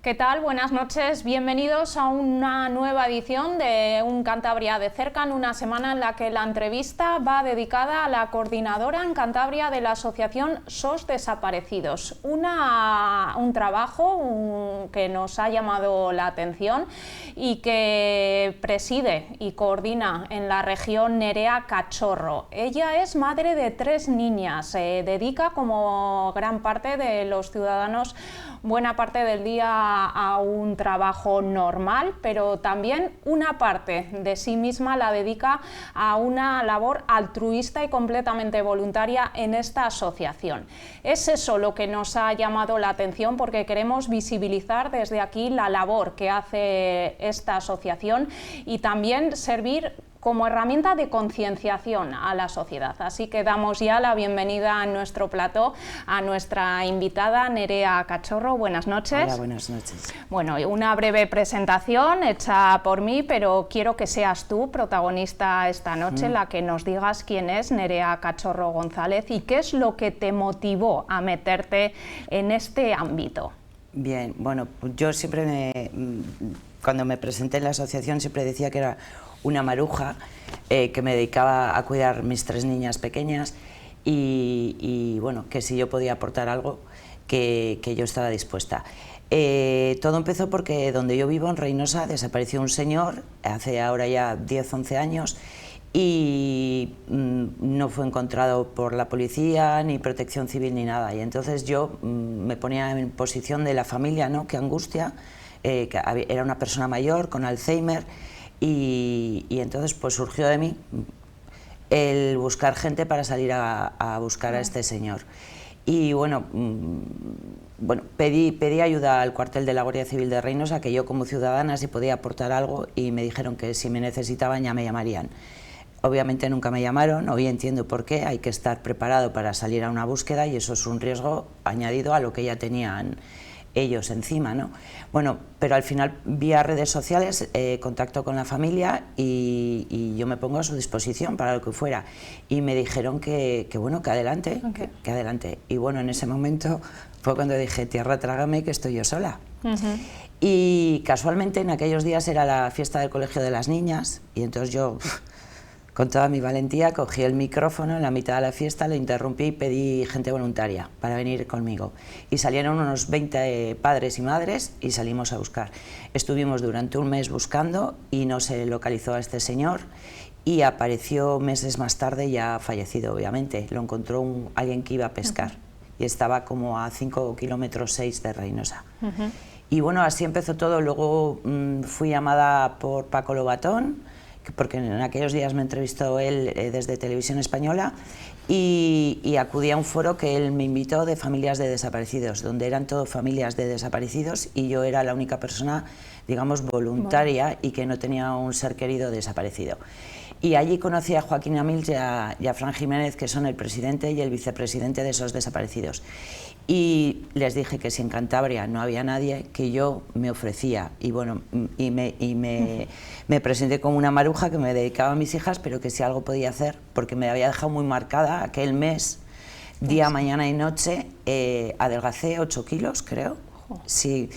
¿Qué tal? Buenas noches, bienvenidos a una nueva edición de Un Cantabria de Cerca, en una semana en la que la entrevista va dedicada a la coordinadora en Cantabria de la asociación SOS Desaparecidos. Un trabajo que nos ha llamado la atención y que preside y coordina en la región Nerea Cachorro. Ella es madre de 3 niñas, se dedica, como gran parte de los ciudadanos, buena parte del día a un trabajo normal, pero también una parte de sí misma la dedica a una labor altruista y completamente voluntaria en esta asociación. Es eso lo que nos ha llamado la atención, porque queremos visibilizar desde aquí la labor que hace esta asociación y también servir como herramienta de concienciación a la sociedad. Así que damos ya la bienvenida en nuestro plató a nuestra invitada Nerea Cachorro. Buenas noches. Hola, buenas noches. Bueno, una breve presentación hecha por mí, pero quiero que seas tú protagonista esta noche, la que nos digas quién es Nerea Cachorro González y qué es lo que te motivó a meterte en este ámbito. Bien, bueno, yo siempre cuando me presenté en la asociación siempre decía que era una maruja, que me dedicaba a cuidar mis 3 niñas pequeñas y bueno, que si yo podía aportar algo, que yo estaba dispuesta. Todo empezó porque donde yo vivo, en Reynosa, desapareció un señor hace ahora ya 10-11 años y no fue encontrado por la policía, ni protección civil, ni nada. Y entonces yo me ponía en posición de la familia, ¿no? Qué angustia, que era una persona mayor con Alzheimer. Y entonces pues surgió de mí el buscar gente para salir a buscar a este señor. Y bueno, pedí ayuda al cuartel de la Guardia Civil de Reynosa, que yo como ciudadana si podía aportar algo, y me dijeron que si me necesitaban ya me llamarían. Obviamente nunca me llamaron, hoy entiendo por qué, hay que estar preparado para salir a una búsqueda y eso es un riesgo añadido a lo que ya tenían ellos encima, ¿no? Bueno, pero al final vía redes sociales contacto con la familia y yo me pongo a su disposición para lo que fuera y me dijeron que bueno, que adelante, Okay. que adelante. Y bueno, en ese momento fue cuando dije, tierra trágame que estoy yo sola. Y casualmente en aquellos días era la fiesta del colegio de las niñas y entonces yo, con toda mi valentía, cogí el micrófono en la mitad de la fiesta, lo interrumpí y pedí gente voluntaria para venir conmigo. Y salieron unos 20 padres y madres y salimos a buscar. Estuvimos durante un mes buscando y no se localizó a este señor y apareció meses más tarde, ya fallecido obviamente. Lo encontró alguien que iba a pescar y estaba como a 5 kilómetros 6 de Reynosa. Y bueno, así empezó todo. Luego fui llamada por Paco Lobatón, porque en aquellos días me entrevistó él desde Televisión Española y acudí a un foro que él me invitó de familias de desaparecidos, donde eran todo familias de desaparecidos y yo era la única persona, digamos, voluntaria y que no tenía un ser querido desaparecido. Y allí conocí a Joaquín Amils y a Fran Jiménez, que son el presidente y el vicepresidente de esos desaparecidos. Y les dije que si en Cantabria no había nadie, que yo me ofrecía. Y bueno, me presenté como una maruja que me dedicaba a mis hijas, pero que si algo podía hacer, porque me había dejado muy marcada aquel mes, día, mañana y noche, adelgacé 8 kilos, creo. Sí.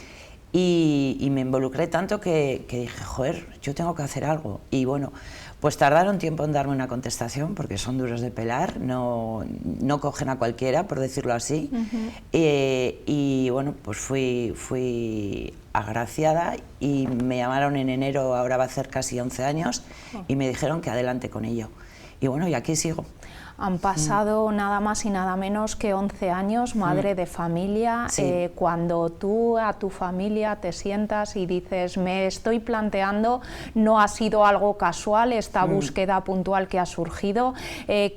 Y me involucré tanto que dije, joder, yo tengo que hacer algo. Y bueno, pues tardaron tiempo en darme una contestación porque son duros de pelar, no cogen a cualquiera, por decirlo así. Y bueno, pues fui agraciada y me llamaron en enero, ahora va a hacer casi 11 años, y me dijeron que adelante con ello. Y bueno, y aquí sigo. Han pasado nada más y nada menos que 11 años, madre de familia. Sí. Cuando tú a tu familia te sientas y dices, me estoy planteando, no ha sido algo casual esta búsqueda puntual que ha surgido,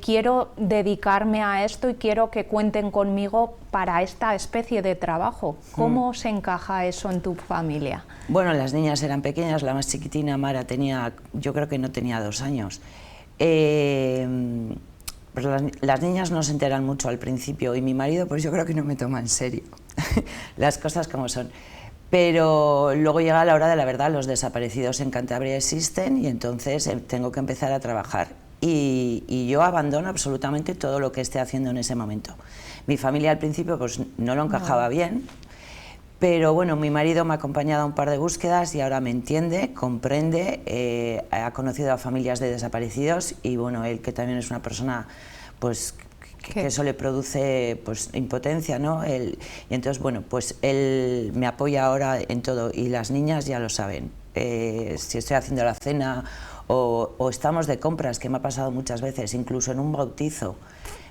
quiero dedicarme a esto y quiero que cuenten conmigo para esta especie de trabajo. ¿Cómo se encaja eso en tu familia? Bueno, las niñas eran pequeñas, la más chiquitina, Mara, yo creo que no tenía 2 años. Pues las niñas no se enteran mucho al principio y mi marido pues yo creo que no me toma en serio las cosas como son. Pero luego llega la hora de la verdad, los desaparecidos en Cantabria existen y entonces tengo que empezar a trabajar. Y yo abandono absolutamente todo lo que esté haciendo en ese momento. Mi familia al principio pues no lo encajaba bien, Pero bueno, mi marido me ha acompañado a un par de búsquedas y ahora me entiende, comprende, ha conocido a familias de desaparecidos y bueno, él que también es una persona pues que eso le produce pues impotencia, ¿no? Y entonces bueno, pues él me apoya ahora en todo y las niñas ya lo saben. Si estoy haciendo la cena o estamos de compras, que me ha pasado muchas veces, incluso en un bautizo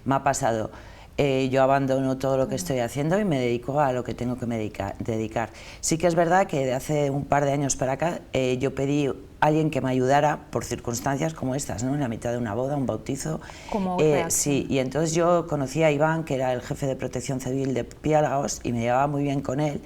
me ha pasado. Yo abandono todo lo que estoy haciendo y me dedico a lo que tengo que dedicar. Sí que es verdad que de hace un par de años para acá yo pedí a alguien que me ayudara por circunstancias como estas, ¿no? En la mitad de una boda, un bautizo. Sí, y entonces yo conocí a Iván, que era el jefe de Protección Civil de Piélagos, y me llevaba muy bien con él.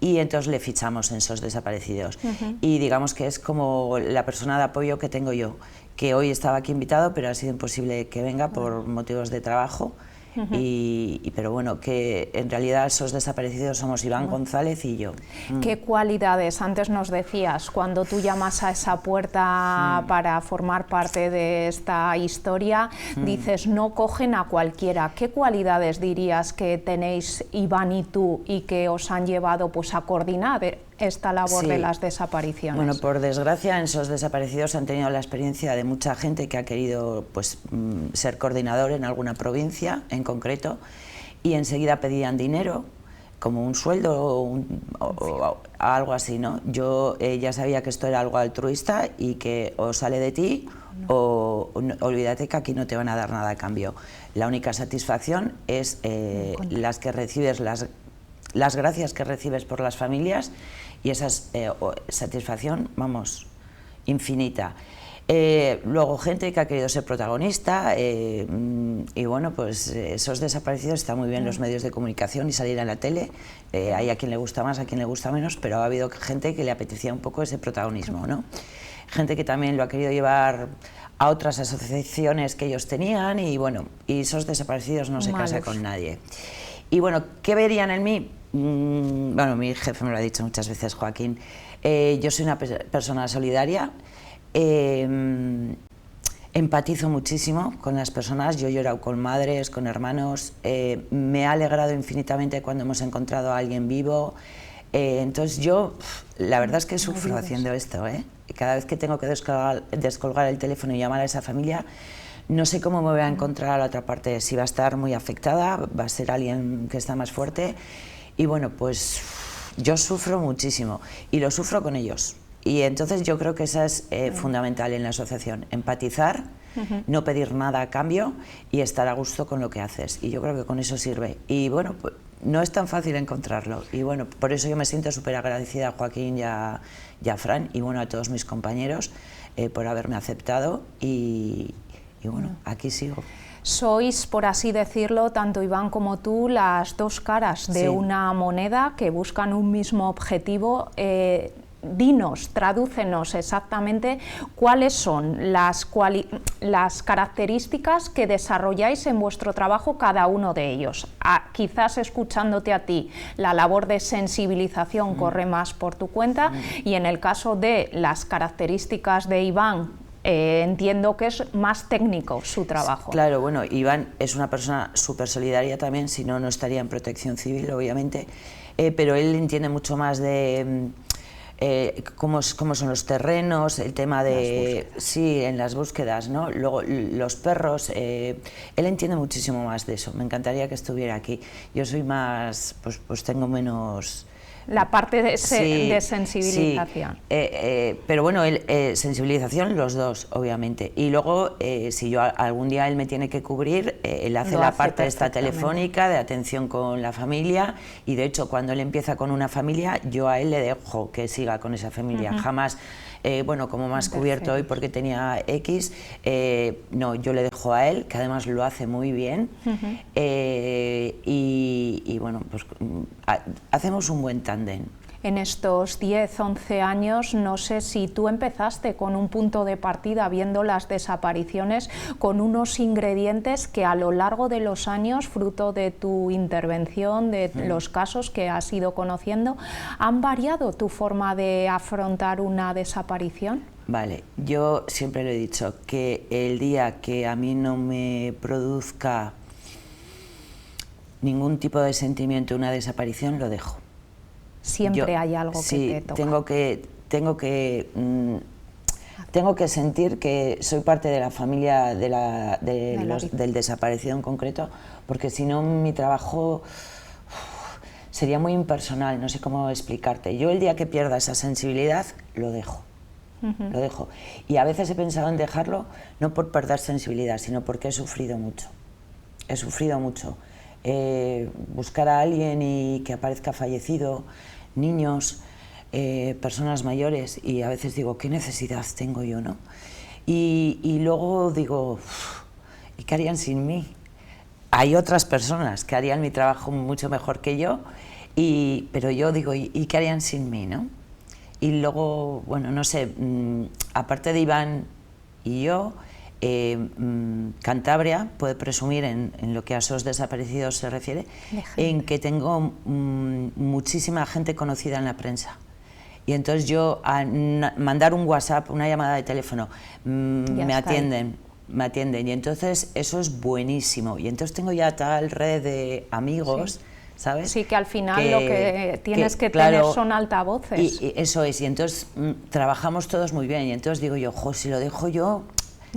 Y entonces le fichamos en SOS Desaparecidos. Y digamos que es como la persona de apoyo que tengo yo, que hoy estaba aquí invitado, pero ha sido imposible que venga por motivos de trabajo. Pero bueno, que en realidad SOS Desaparecidos somos Iván González y yo. ¿Qué cualidades, antes nos decías, cuando tú llamas a esa puerta para formar parte de esta historia, dices no cogen a cualquiera? ¿Qué cualidades dirías que tenéis Iván y tú y que os han llevado pues a coordinar esta labor de las desapariciones? Bueno, por desgracia en SOS Desaparecidos han tenido la experiencia de mucha gente que ha querido pues, ser coordinador en alguna provincia en concreto y enseguida pedían dinero, como un sueldo o algo así, ¿no? Yo ya sabía que esto era algo altruista y que o sale de ti o olvídate que aquí no te van a dar nada a cambio. La única satisfacción es las que recibes, las gracias que recibes por las familias y esa satisfacción, vamos, infinita. Luego gente que ha querido ser protagonista y bueno, pues esos desaparecidos está muy bien los medios de comunicación y salir en la tele, hay a quien le gusta más, a quien le gusta menos, pero ha habido gente que le apetecía un poco ese protagonismo, ¿no? Gente que también lo ha querido llevar a otras asociaciones que ellos tenían y bueno, y esos desaparecidos no se casa con nadie. Y bueno, ¿qué verían en mí? Bueno, mi jefe me lo ha dicho muchas veces, Joaquín. Yo soy una persona solidaria, empatizo muchísimo con las personas, yo he llorado con madres, con hermanos, me ha alegrado infinitamente cuando hemos encontrado a alguien vivo. Entonces yo, la verdad es que sufro haciendo esto, cada vez que tengo que descolgar el teléfono y llamar a esa familia, no sé cómo me voy a encontrar a la otra parte, si va a estar muy afectada, va a ser alguien que está más fuerte. Y bueno, pues yo sufro muchísimo y lo sufro con ellos. Y entonces yo creo que esa es fundamental en la asociación, empatizar, no pedir nada a cambio y estar a gusto con lo que haces. Y yo creo que con eso sirve. Y bueno, pues no es tan fácil encontrarlo. Y bueno, por eso yo me siento súper agradecida a Joaquín y a Fran y bueno, a todos mis compañeros por haberme aceptado y bueno, aquí sigo. Sois, por así decirlo, tanto Iván como tú, las dos caras de una moneda que buscan un mismo objetivo. Dinos, tradúcenos exactamente cuáles son las características que desarrolláis en vuestro trabajo cada uno de ellos. Quizás escuchándote a ti, la labor de sensibilización corre más por tu cuenta y en el caso de las características de Iván, entiendo que es más técnico su trabajo. Claro, bueno, Iván es una persona súper solidaria también, si no, no estaría en Protección Civil, obviamente, pero él entiende mucho más de cómo son los terrenos, el tema de... Sí, en las búsquedas, ¿no? Luego, los perros, él entiende muchísimo más de eso, me encantaría que estuviera aquí. Yo soy más, pues tengo menos... La parte de sensibilización. Sí, pero bueno, sensibilización los dos, obviamente. Y luego, si yo algún día él me tiene que cubrir, él hace la parte esta telefónica de atención con la familia y de hecho cuando él empieza con una familia, yo a él le dejo que siga con esa familia. Jamás, bueno, como me has cubierto hoy porque tenía X, no, yo le dejo a él, que además lo hace muy bien. Y bueno, pues hacemos un buen tándem. En estos 10, 11 años, no sé si tú empezaste con un punto de partida viendo las desapariciones con unos ingredientes que a lo largo de los años, fruto de tu intervención, de los casos que has ido conociendo, ¿han variado tu forma de afrontar una desaparición? Vale, yo siempre lo he dicho, que el día que a mí no me produzca ningún tipo de sentimiento una desaparición, lo dejo. Siempre hay algo que te toca. Tengo que sentir que soy parte de la familia del desaparecido en concreto, porque si no mi trabajo sería muy impersonal, no sé cómo explicarte. Yo el día que pierda esa sensibilidad, lo dejo. Lo dejo. Y a veces he pensado en dejarlo, no por perder sensibilidad, sino porque he sufrido mucho. He sufrido mucho. Buscar a alguien y que aparezca fallecido, niños, personas mayores, y a veces digo, ¿qué necesidad tengo yo, no? Y luego digo, ¿y qué harían sin mí? Hay otras personas que harían mi trabajo mucho mejor que yo, pero yo digo, ¿y qué harían sin mí, no? Y luego, bueno, no sé, aparte de Iván y yo, Cantabria puede presumir en lo que a SOS Desaparecidos se refiere, en que tengo muchísima gente conocida en la prensa. Y entonces yo, a mandar un WhatsApp, una llamada de teléfono, me atienden, y entonces eso es buenísimo. Y entonces tengo ya tal red de amigos, sí. ¿sabes? Sí, que al final lo que tienes que tener son altavoces. Y eso es, y entonces trabajamos todos muy bien, y entonces digo yo, jo, si lo dejo yo,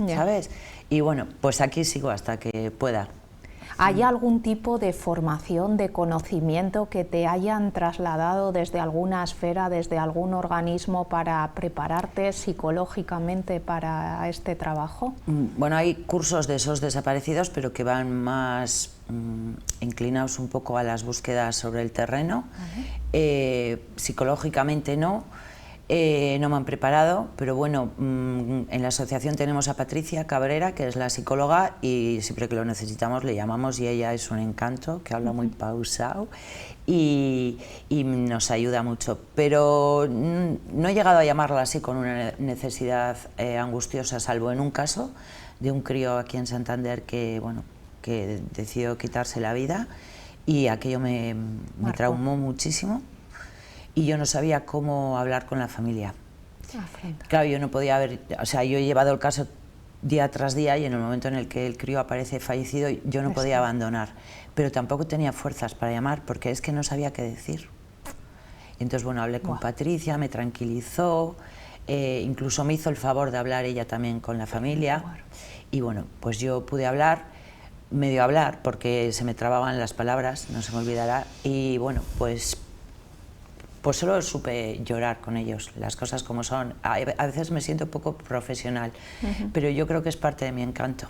¿sabes? Y bueno, pues aquí sigo hasta que pueda. ¿Hay algún tipo de formación, de conocimiento que te hayan trasladado desde alguna esfera, desde algún organismo para prepararte psicológicamente para este trabajo? Bueno, hay cursos de SOS Desaparecidos, pero que van más inclinados un poco a las búsquedas sobre el terreno. Psicológicamente no. No me han preparado, pero bueno, en la asociación tenemos a Patricia Cabrera, que es la psicóloga, y siempre que lo necesitamos le llamamos, y ella es un encanto, que habla muy pausado y nos ayuda mucho, pero no he llegado a llamarla así con una necesidad angustiosa, salvo en un caso de un crío aquí en Santander que, bueno, que decidió quitarse la vida, y aquello me traumó muchísimo. Y yo no sabía cómo hablar con la familia. Claro, yo no podía haber, o sea, yo he llevado el caso día tras día, y en el momento en el que el crío aparece fallecido, yo no podía abandonar, pero tampoco tenía fuerzas para llamar, porque es que no sabía qué decir. Entonces, bueno, hablé con Patricia, me tranquilizó, incluso me hizo el favor de hablar ella también con la familia, y bueno, pues yo pude hablar, medio hablar, porque se me trababan las palabras, no se me olvidará, y bueno, pues solo supe llorar con ellos, las cosas como son. A veces me siento poco profesional, pero yo creo que es parte de mi encanto.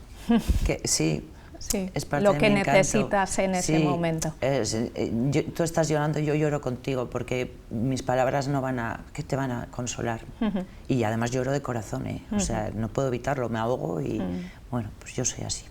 Que sí, es parte lo de que mi encanto. necesitas en ese momento. Tú estás llorando, yo lloro contigo, porque mis palabras no van a, ¿qué te van a consolar? Y además lloro de corazón, o sea, no puedo evitarlo, me ahogo y bueno, pues yo soy así.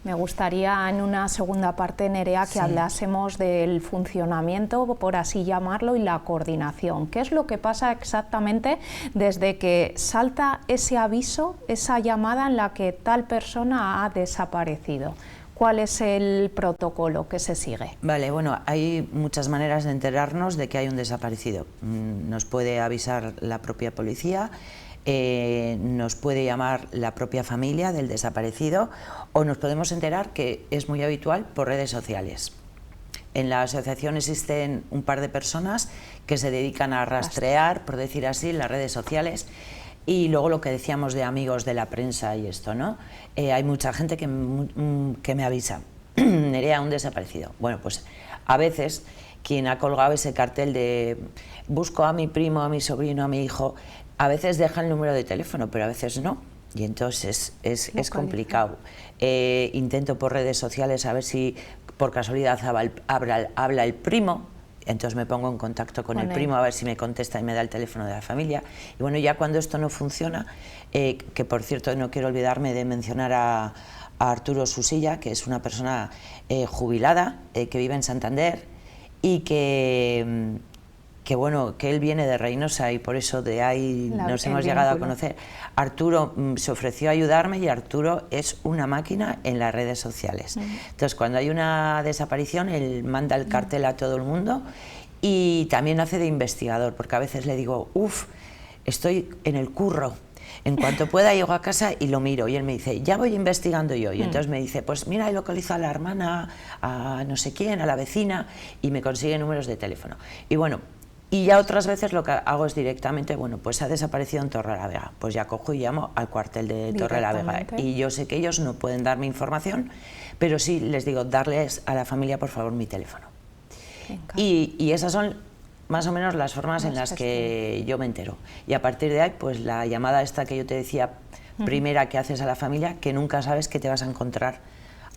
Me gustaría en una segunda parte, Nerea, que hablásemos del funcionamiento, por así llamarlo, y la coordinación. ¿Qué es lo que pasa exactamente desde que salta ese aviso, esa llamada en la que tal persona ha desaparecido? ¿Cuál es el protocolo que se sigue? Vale, bueno, hay muchas maneras de enterarnos de que hay un desaparecido. Nos puede avisar la propia policía, nos puede llamar la propia familia del desaparecido, o nos podemos enterar, que es muy habitual, por redes sociales. En la asociación existen un par de personas que se dedican a rastrear, por decir así, las redes sociales. Y luego lo que decíamos de amigos de la prensa y esto, ¿no? Hay mucha gente que me avisa, Nerea, un desaparecido. Bueno, pues a veces quien ha colgado ese cartel de busco a mi primo, a mi sobrino, a mi hijo, a veces deja el número de teléfono, pero a veces no, y entonces es complicado. Intento por redes sociales a ver si por casualidad habla el primo, entonces me pongo en contacto con el primo a ver si me contesta y me da el teléfono de la familia. Y bueno, ya cuando esto no funciona, que por cierto no quiero olvidarme de mencionar a Arturo Susilla, que es una persona jubilada, que vive en Santander, y que bueno, que él viene de Reynosa, y por eso de ahí nos hemos llegado a conocer. Arturo se ofreció a ayudarme, y Arturo es una máquina en las redes sociales. Entonces, cuando hay una desaparición, él manda el cartel a todo el mundo, y también hace de investigador, porque a veces le digo, estoy en el curro, en cuanto pueda llego a casa y lo miro, y él me dice, ya voy investigando yo, y entonces me dice, pues mira, he localizado a la hermana, a no sé quién, a la vecina, y me consigue números de teléfono. Y bueno, Y ya otras veces lo que hago es directamente, bueno, pues ha desaparecido en Torrelavega, pues ya cojo y llamo al cuartel de Torrelavega. Y yo sé que ellos no pueden darme información, pero sí les digo, darles a la familia, por favor, mi teléfono. Y esas son más o menos las formas en las que yo me entero. Y a partir de ahí, pues la llamada esta que yo te decía, primera que haces a la familia, que nunca sabes que te vas a encontrar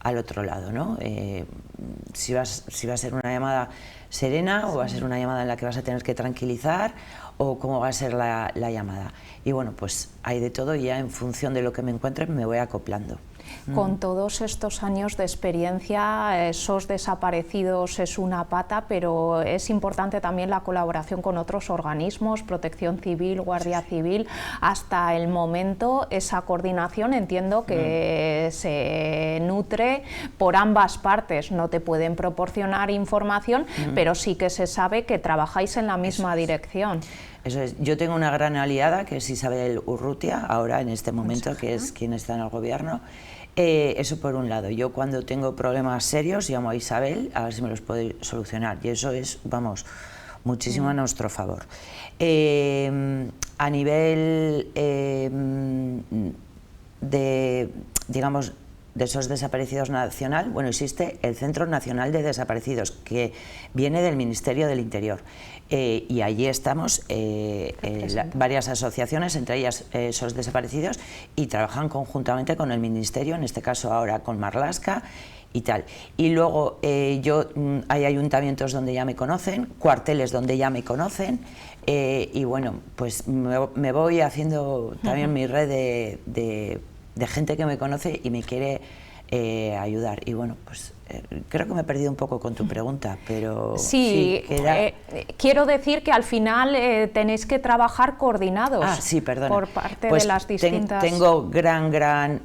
al otro lado, ¿no? Si va a ser una llamada serena o va a ser una llamada en la que vas a tener que tranquilizar o cómo va a ser la llamada. Y bueno, pues hay de todo y ya en función de lo que me encuentre me voy acoplando. Con todos estos años de experiencia, SOS Desaparecidos es una pata, pero es importante también la colaboración con otros organismos, Protección Civil, Guardia Civil. Hasta el momento esa coordinación entiendo que se nutre por ambas partes. No te pueden proporcionar información, pero sí que se sabe que trabajáis en la misma dirección. Eso es. Yo tengo una gran aliada que es Isabel Urrutia, ahora en este momento, que es quien está en el gobierno. Eso por un lado. Yo cuando tengo problemas serios llamo a Isabel a ver si me los puede solucionar, y eso es, vamos, muchísimo a nuestro favor. A nivel digamos, de SOS Desaparecidos Nacional, bueno, existe el Centro Nacional de Desaparecidos, que viene del Ministerio del Interior, y allí estamos varias asociaciones, entre ellas SOS Desaparecidos, y trabajan conjuntamente con el Ministerio, en este caso ahora con Marlaska y tal. Y luego hay ayuntamientos donde ya me conocen, cuarteles donde ya me conocen, y bueno, pues me voy haciendo también mi red de gente que me conoce y me quiere ayudar. Y bueno, pues creo que me he perdido un poco con tu pregunta, pero sí, quiero decir que al final tenéis que trabajar coordinados. Sí, perdona. Por parte pues de las distintas... Tengo gran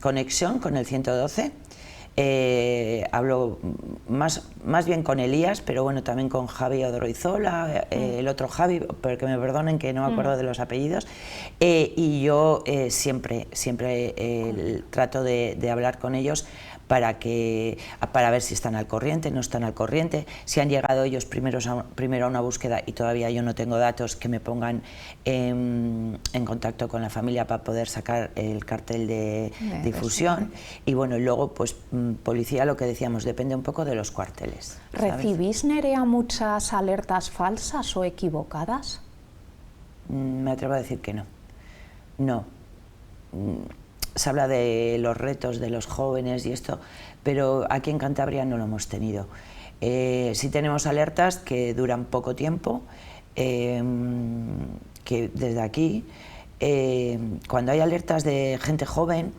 conexión con el 112. Hablo más bien con Elías, pero bueno, también con Javi Odroizola, el otro Javi, pero que me perdonen que no me acuerdo de los apellidos, y yo siempre trato de hablar con ellos para ver si están al corriente, no están al corriente, si han llegado ellos primero a una búsqueda y todavía yo no tengo datos, que me pongan en contacto con la familia para poder sacar el cartel de difusión. Y bueno, luego pues policía, lo que decíamos, depende un poco de los cuarteles, ¿sabes? ¿Recibís, Nerea, muchas alertas falsas o equivocadas? Me atrevo a decir que no. No. Se habla de los retos de los jóvenes y esto, pero aquí en Cantabria no lo hemos tenido. Sí tenemos alertas que duran poco tiempo, que desde aquí, cuando hay alertas de gente joven,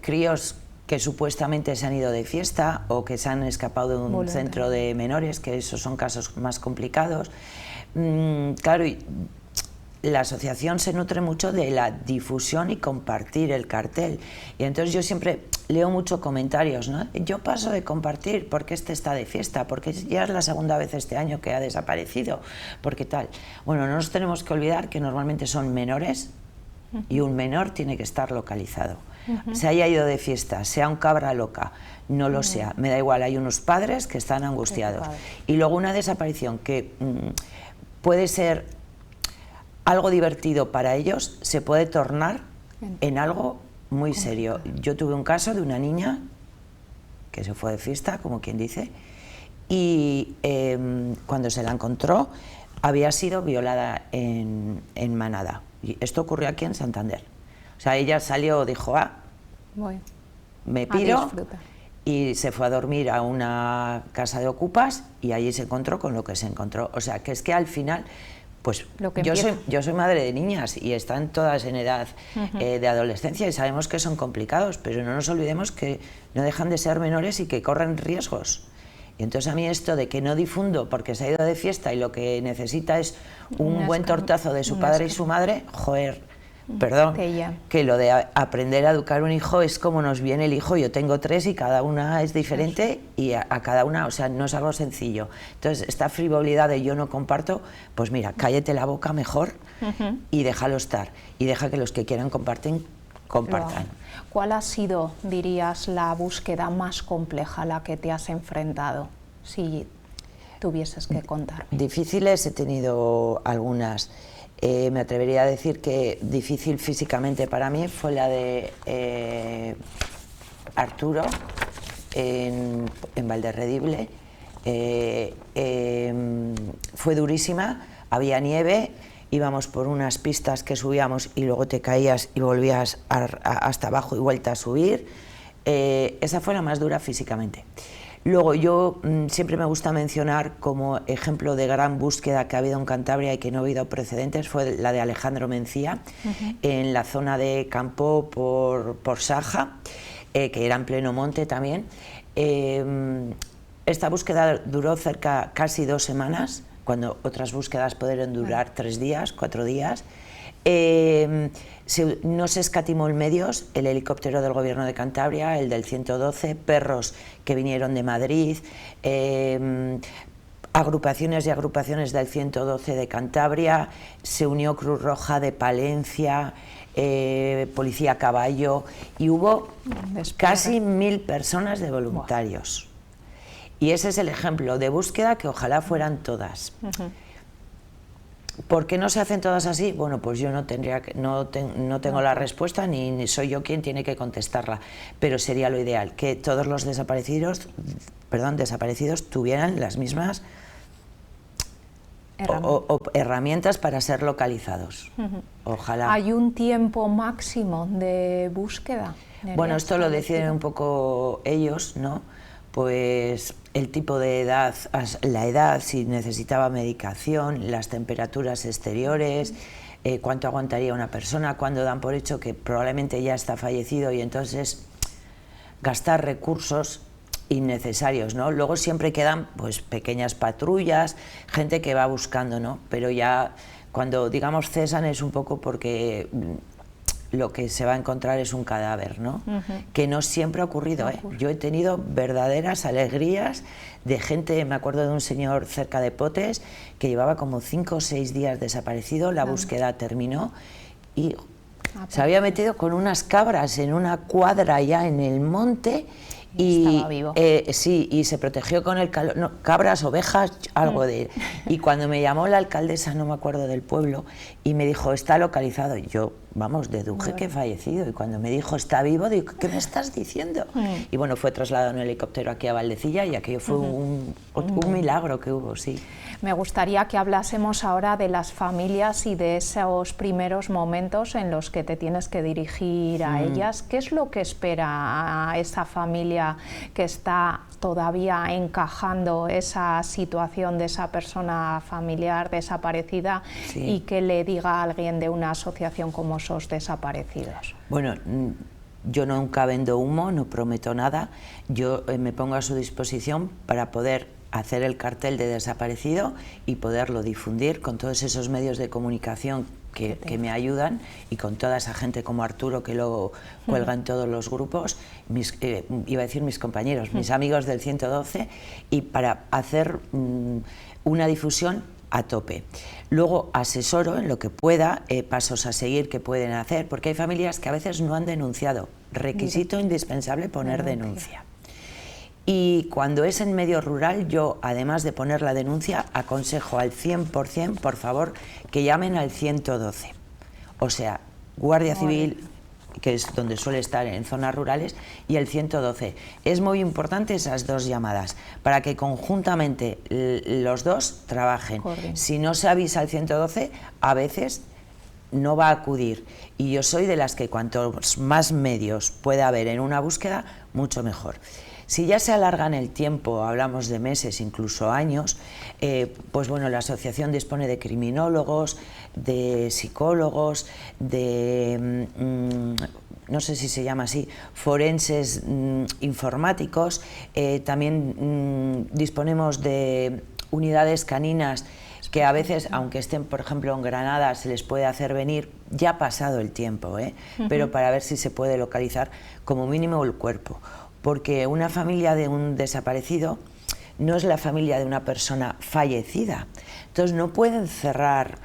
críos que supuestamente se han ido de fiesta o que se han escapado de un centro de menores, que esos son casos más complicados, claro, la asociación se nutre mucho de la difusión y compartir el cartel, y entonces yo siempre leo muchos comentarios, ¿no? Yo paso de compartir porque este está de fiesta, porque ya es la segunda vez este año que ha desaparecido, porque tal. Bueno, no nos tenemos que olvidar que normalmente son menores y un menor tiene que estar localizado. Se haya ido de fiesta, sea un cabra loca, no lo sea, me da igual, hay unos padres que están angustiados. Y luego una desaparición que puede ser algo divertido para ellos, se puede tornar en algo muy serio. Yo tuve un caso de una niña que se fue de fiesta, como quien dice, y cuando se la encontró había sido violada en Manada. Y esto ocurrió aquí en Santander. O sea, ella salió, dijo, me piro, y se fue a dormir a una casa de ocupas y allí se encontró con lo que se encontró. O sea, que es que al final... Pues yo soy madre de niñas y están todas en edad de adolescencia y sabemos que son complicados, pero no nos olvidemos que no dejan de ser menores y que corren riesgos. Y entonces a mí esto de que no difundo porque se ha ido de fiesta y lo que necesita es un buen tortazo de su padre y su madre, joder, perdón, que lo de aprender a educar un hijo es como nos viene el hijo. Yo tengo 3 y cada una es diferente y a cada una, o sea, no es algo sencillo. Entonces, esta frivolidad de yo no comparto, pues mira, cállate la boca mejor y déjalo estar. Y deja que los que quieran compartan. ¿Cuál ha sido, dirías, la búsqueda más compleja a la que te has enfrentado? Sí. tuvieses que contar. Difíciles he tenido algunas. Me atrevería a decir que difícil físicamente para mí fue la de Arturo en Valderredible. Fue durísima, había nieve, íbamos por unas pistas que subíamos y luego te caías y volvías hasta abajo y vuelta a subir. Esa fue la más dura físicamente. Luego yo siempre me gusta mencionar como ejemplo de gran búsqueda que ha habido en Cantabria y que no ha habido precedentes, fue la de Alejandro Mencía, en la zona de campo por Saja, que era en pleno monte también. Esta búsqueda duró casi 2 semanas, cuando otras búsquedas pudieron durar 3 días, 4 días. No se escatimó en medios, el helicóptero del Gobierno de Cantabria, el del 112, perros que vinieron de Madrid, agrupaciones y agrupaciones del 112 de Cantabria, se unió Cruz Roja de Palencia, Policía a Caballo, y hubo casi 1000 personas de voluntarios. Y ese es el ejemplo de búsqueda que ojalá fueran todas. ¿Por qué no se hacen todas así? Bueno, pues yo no tengo la respuesta, ni soy yo quien tiene que contestarla, pero sería lo ideal, que todos los desaparecidos tuvieran las mismas herramientas para ser localizados. Ojalá. ¿Hay un tiempo máximo de búsqueda? Bueno, esto lo deciden un poco ellos, ¿no? Pues el tipo de edad, la edad, si necesitaba medicación, las temperaturas exteriores, cuánto aguantaría una persona, cuando dan por hecho que probablemente ya está fallecido, y entonces gastar recursos innecesarios, ¿no? Luego siempre quedan pues pequeñas patrullas, gente que va buscando, ¿no? Pero ya cuando digamos cesan es un poco porque lo que se va a encontrar es un cadáver, ¿no? Que no siempre ha ocurrido, ¿eh? Yo he tenido verdaderas alegrías de gente, me acuerdo de un señor cerca de Potes que llevaba como 5 o 6 días desaparecido, la búsqueda terminó y se había metido con unas cabras en una cuadra ya en el monte y estaba vivo. Sí, y se protegió con el calor, no, cabras, ovejas, algo de... Y cuando me llamó la alcaldesa, no me acuerdo del pueblo, y me dijo, está localizado, y yo, vamos, deduje que fallecido, y cuando me dijo, está vivo, digo, ¿qué me estás diciendo? Y bueno, fue trasladado en helicóptero aquí a Valdecilla, y aquello fue un milagro que hubo, sí. Me gustaría que hablásemos ahora de las familias y de esos primeros momentos en los que te tienes que dirigir a ellas. ¿Qué es lo que espera a esa familia que está todavía encajando esa situación de esa persona familiar desaparecida y que le diga a alguien de una asociación como SOS Desaparecidos? Bueno, yo nunca vendo humo, no prometo nada. Yo me pongo a su disposición para poder hacer el cartel de desaparecido y poderlo difundir con todos esos medios de comunicación que me ayudan, y con toda esa gente como Arturo que luego cuelga en todos los grupos, iba a decir mis compañeros, mis amigos del 112, y para hacer una difusión a tope. Luego asesoro en lo que pueda, pasos a seguir que pueden hacer, porque hay familias que a veces no han denunciado. Requisito indispensable poner denuncia. Y cuando es en medio rural, yo, además de poner la denuncia, aconsejo al 100%, por favor, que llamen al 112. O sea, Guardia Civil, que es donde suele estar en zonas rurales, y el 112. Es muy importante esas dos llamadas, para que conjuntamente los dos trabajen. Si no se avisa al 112, a veces no va a acudir. Y yo soy de las que cuantos más medios pueda haber en una búsqueda, mucho mejor. Si ya se alarga en el tiempo, hablamos de meses, incluso años, pues bueno, la asociación dispone de criminólogos, de psicólogos, de, no sé si se llama así, forenses informáticos, también disponemos de unidades caninas que a veces, aunque estén, por ejemplo, en Granada, se les puede hacer venir, ya ha pasado el tiempo, pero para ver si se puede localizar como mínimo el cuerpo. Porque una familia de un desaparecido no es la familia de una persona fallecida. Entonces no pueden cerrar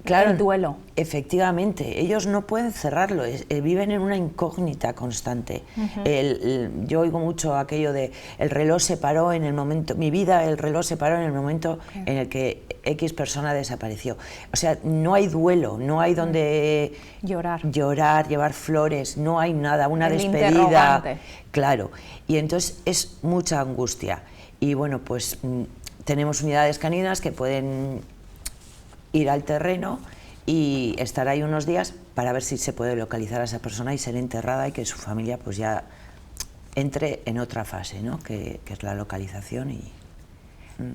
Claro, el duelo. Efectivamente, ellos no pueden cerrarlo, viven en una incógnita constante. Yo oigo mucho aquello de el reloj se paró en el momento, mi vida, el reloj se paró en el momento en el que X persona desapareció. O sea, no hay duelo, no hay donde llorar, llevar flores, no hay nada, una despedida. Claro, y entonces es mucha angustia. Y bueno, pues tenemos unidades caninas que pueden ir al terreno y estar ahí unos días para ver si se puede localizar a esa persona y ser enterrada y que su familia pues ya entre en otra fase, ¿no? que es la localización.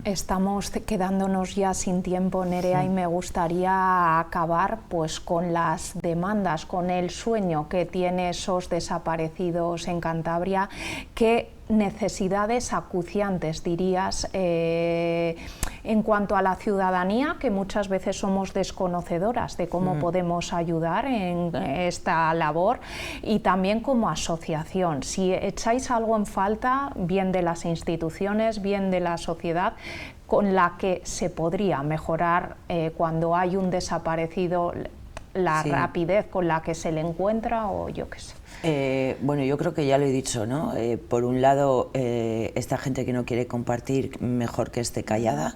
Estamos quedándonos ya sin tiempo, Nerea, y me gustaría acabar pues con las demandas, con el sueño que tienen esos desaparecidos en Cantabria. ¿Qué necesidades acuciantes dirías en cuanto a la ciudadanía, que muchas veces somos desconocedoras de cómo podemos ayudar en esta labor, y también como asociación? Si echáis algo en falta, bien de las instituciones, bien de la sociedad, con la que se podría mejorar cuando hay un desaparecido, la rapidez con la que se le encuentra, o yo qué sé. Bueno, yo creo que ya lo he dicho, ¿no? Por un lado, esta gente que no quiere compartir, mejor que esté callada.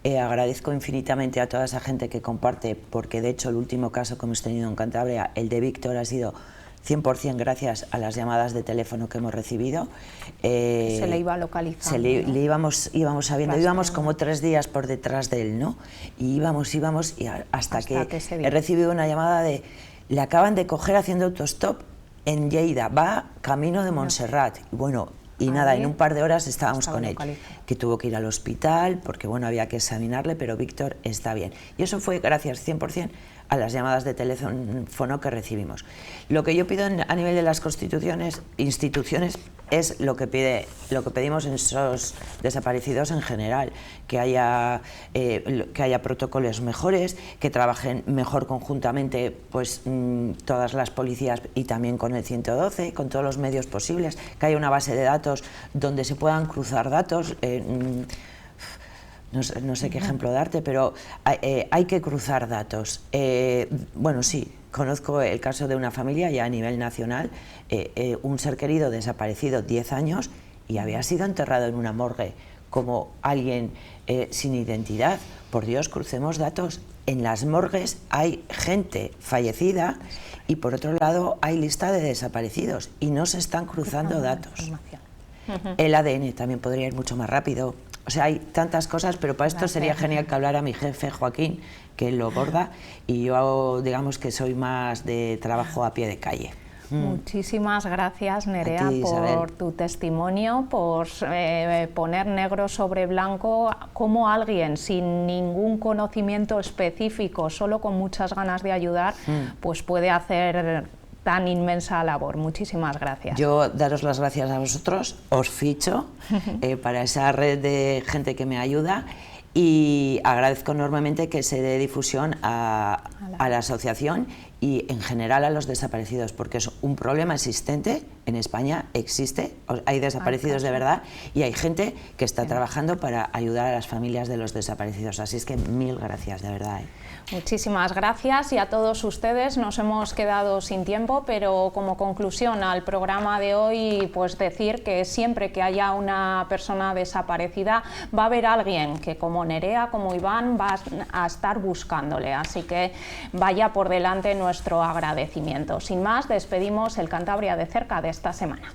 Agradezco infinitamente a toda esa gente que comparte, porque de hecho el último caso que hemos tenido en Cantabria, el de Víctor, ha sido 100% gracias a las llamadas de teléfono que hemos recibido. Se le iba localizando. Le íbamos sabiendo, íbamos como 3 días por detrás de él, ¿no? Y íbamos, y hasta que he recibido una llamada de, le acaban de coger haciendo autostop en Lleida, va camino de Montserrat. Bueno, y nada, en un par de horas estábamos con él, que tuvo que ir al hospital porque bueno, había que examinarle, pero Víctor está bien. Y eso fue gracias 100% a las llamadas de teléfono que recibimos. Lo que yo pido a nivel de las instituciones es lo que pedimos en esos desaparecidos en general, que haya protocolos mejores, que trabajen mejor conjuntamente pues todas las policías y también con el 112, con todos los medios posibles, que haya una base de datos donde se puedan cruzar datos. No sé qué ejemplo darte, pero hay que cruzar datos. Bueno, sí, conozco el caso de una familia ya a nivel nacional, un ser querido desaparecido 10 años y había sido enterrado en una morgue como alguien sin identidad. Por Dios, crucemos datos. En las morgues hay gente fallecida y por otro lado hay lista de desaparecidos y no se están cruzando datos. El ADN también podría ir mucho más rápido. O sea, hay tantas cosas, pero para esto sería genial que hablara mi jefe Joaquín, que él lo borda, y yo digamos que soy más de trabajo a pie de calle. Muchísimas gracias, Nerea, por tu testimonio, por poner negro sobre blanco cómo alguien sin ningún conocimiento específico, solo con muchas ganas de ayudar, pues puede hacer tan inmensa labor. Muchísimas gracias. Yo daros las gracias a vosotros, os ficho para esa red de gente que me ayuda y agradezco enormemente que se dé difusión a la asociación y en general a los desaparecidos, porque es un problema existente en España, existe, hay desaparecidos de verdad y hay gente que está trabajando para ayudar a las familias de los desaparecidos, así es que mil gracias, de verdad. Muchísimas gracias, y a todos ustedes. Nos hemos quedado sin tiempo, pero como conclusión al programa de hoy, pues decir que siempre que haya una persona desaparecida va a haber alguien que, como Nerea, como Iván, va a estar buscándole, así que vaya por delante nuestro agradecimiento. Sin más, despedimos el Cantabria de cerca de esta semana.